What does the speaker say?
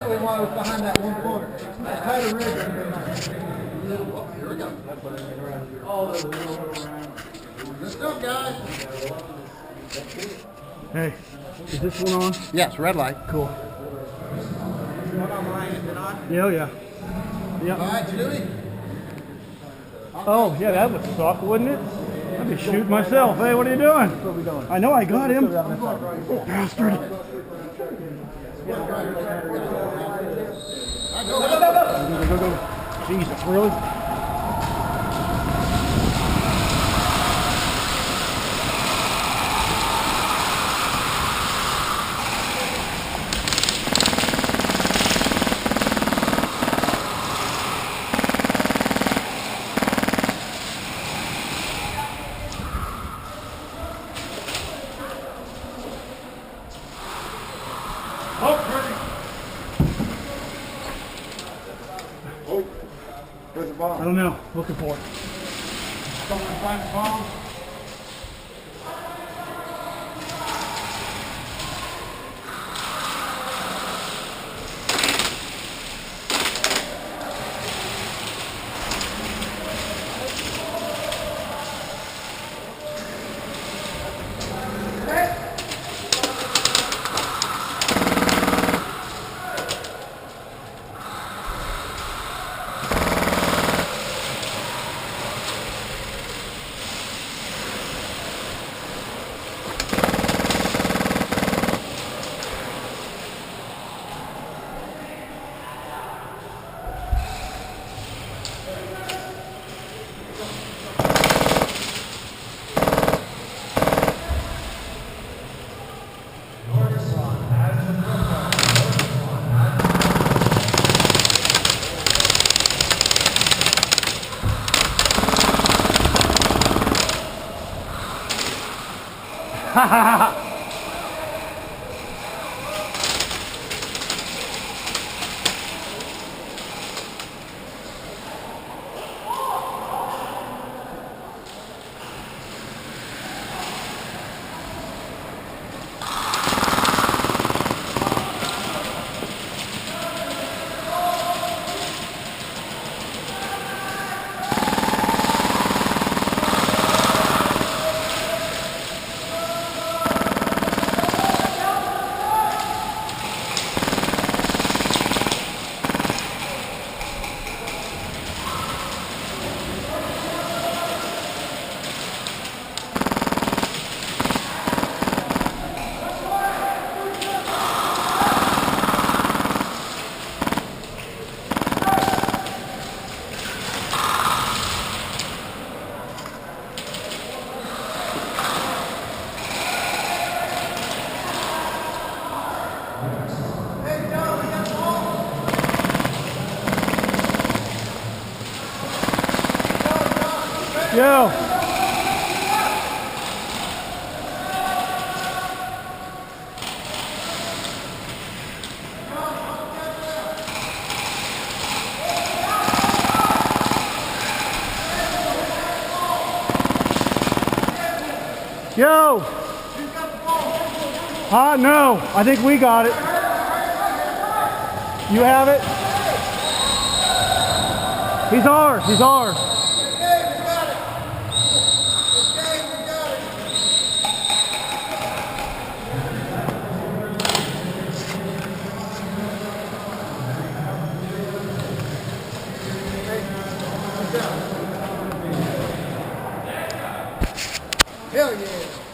While I was behind that one corner. I tied a rig. Here we go. Good stuff, guys. Hey, is this one on? Yes, red light. Cool. One on mine, is it on? Yeah, oh yeah. Yep. All right, Chewy. Oh, yeah, that would suck, wouldn't it? I'd be shooting myself. Hey, what are you doing? What are we doing? I know I got him. Oh, bastard. Go. Jesus, really? Where's the bomb? I don't know. Looking for it. Someone find the bomb? Ha ha ha! Yo! Yo! No, I think we got it. You have it? He's ours, he's ours. Hell yeah.